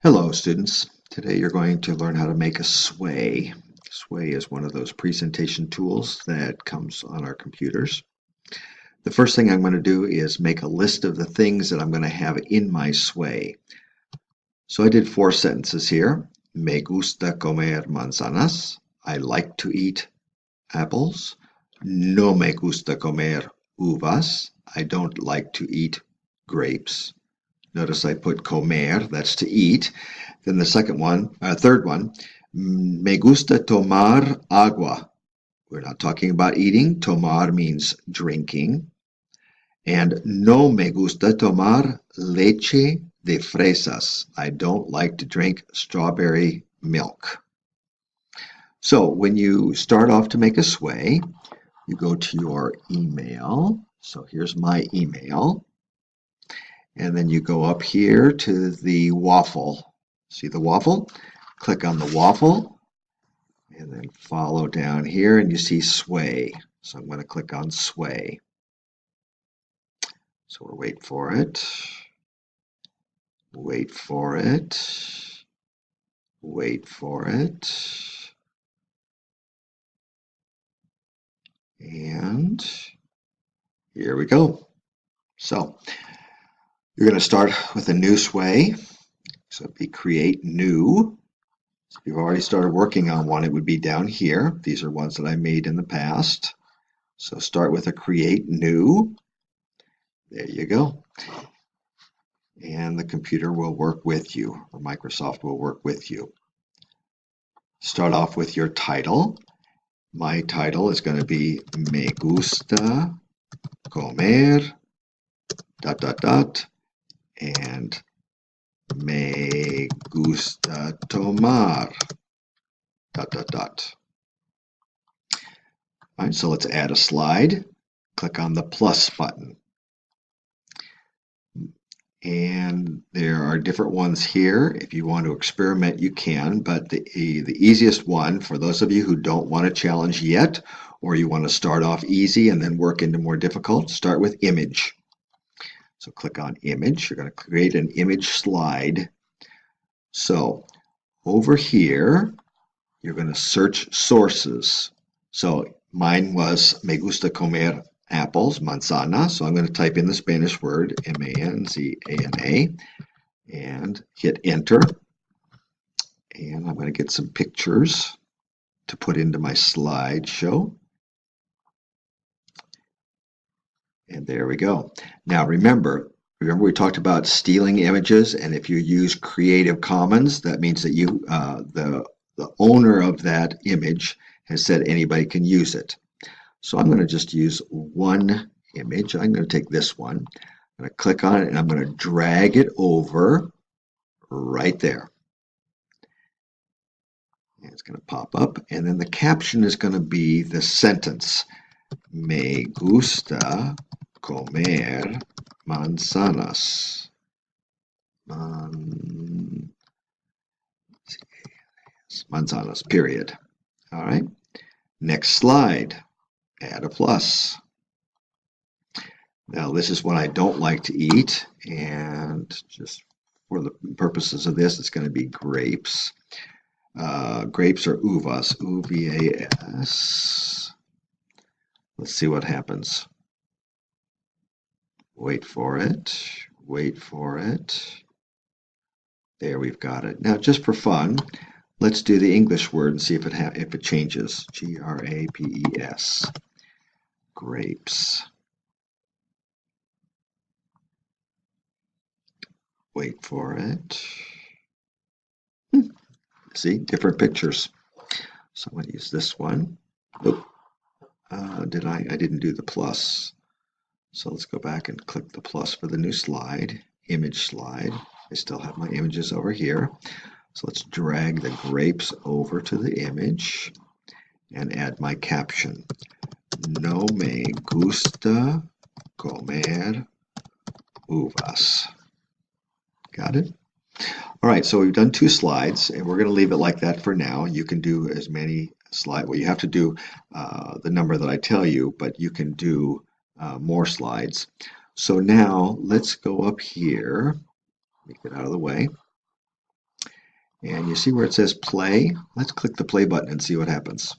Hello, students. Today you're going to learn how to make a sway. Sway is one of those presentation tools that comes on our computers. The first thing I'm going to do is make a list of the things that I'm going to have in my sway. So I did 4 sentences here. Me gusta comer manzanas. I like to eat apples. No me gusta comer uvas. I don't like to eat grapes. Notice I put comer, that's to eat. Then the third one, me gusta tomar agua. We're not talking about eating. Tomar means drinking. And no me gusta tomar leche de fresas. I don't like to drink strawberry milk. So when you start off to make a sway, you go to your email. So here's my email. And then you go up here to the waffle. See the waffle? Click on the waffle and then follow down here and you see sway. So I'm going to click on sway. So we'll wait for it. Wait for it. Wait for it. And here we go. So you're going to start with a new sway. So it'd be create new. So if you've already started working on one, it would be down here. These are ones that I made in the past. So start with a create new. There you go. And the computer will work with you, or Microsoft will work with you. Start off with your title. My title is going to be Me gusta comer ... and me gusta tomar ... All right, so let's add a slide. Click on the plus button. And there are different ones here. If you want to experiment, you can, but the easiest one, for those of you who don't want a challenge yet, or you want to start off easy and then work into more difficult, start with image. So click on image. You're going to create an image slide. So over here, you're going to search sources. So mine was me gusta comer apples, manzana. So I'm going to type in the Spanish word, M-A-N-Z-A-N-A, and hit enter. And I'm going to get some pictures to put into my slideshow. And there we go. Now remember we talked about stealing images, and if you use Creative Commons, that means that you, the owner of that image has said anybody can use it. So I'm going to just use one image. I'm going to take this one. I'm going to click on it and I'm going to drag it over right there. And it's going to pop up, and then the caption is going to be the sentence. Me gusta comer manzanas. Manzanas, period. All right. Next slide. Add a plus. Now this is what I don't like to eat, and just for the purposes of this, it's going to be grapes. Grapes are uvas, U-V-A-S. Let's see what happens. Wait for it. Wait for it. There, we've got it. Now, just for fun, let's do the English word and see if it changes. G-R-A-P-E-S. Grapes. Wait for it. See, different pictures. So I'm going to use this one. Oop. I didn't do the plus. So let's go back and click the plus for the new slide, image slide. I still have my images over here. So let's drag the grapes over to the image and add my caption. No me gusta comer uvas. Got it? All right, so we've done 2 slides, and we're going to leave it like that for now. You can do as many slides. Well, you have to do the number that I tell you, but you can do more slides. So now let's go up here. Let me get out of the way. And you see where it says play? Let's click the play button and see what happens.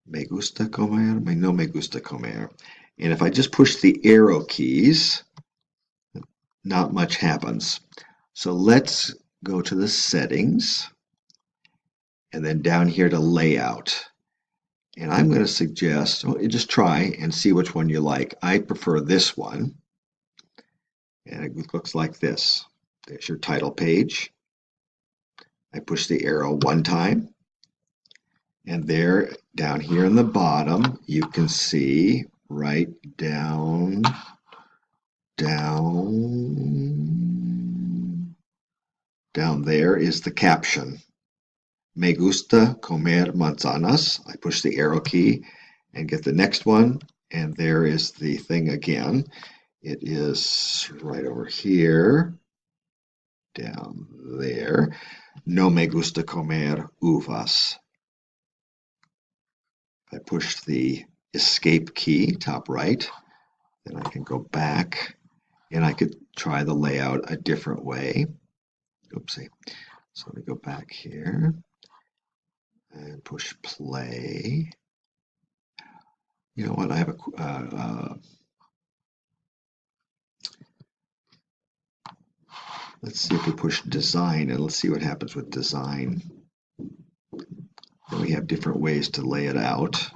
Me gusta comer, no me gusta comer. And if I just push the arrow keys, not much happens. So let's go to the settings and then down here to layout. And I'm going to suggest, well, you just try and see which one you like. I prefer this one. And it looks like this. There's your title page. I push the arrow one time. And there, down here in the bottom, you can see right down there is the caption. Me gusta comer manzanas. I push the arrow key and get the next one. And there is the thing again. It is right over here, down there. No me gusta comer uvas. If I push the escape key, top right, then I can go back and I could try the layout a different way. Oopsie. So let me go back here and push play. You know what? I have a let's see if we push design and let's see what happens with design. And we have different ways to lay it out.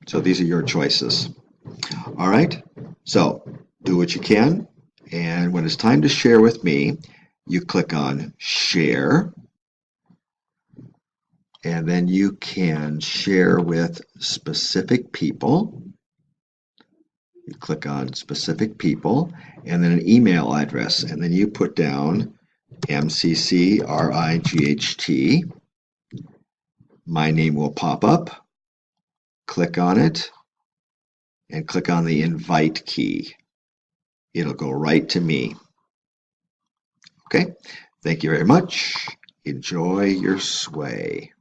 So these are your choices. All right, so do what you can. And when it's time to share with me, you click on share. And then you can share with specific people. You click on specific people and then an email address. And then you put down MCCRIGHT. My name will pop up. Click on it and click on the invite key. It'll go right to me. Okay, thank you very much. Enjoy your sway.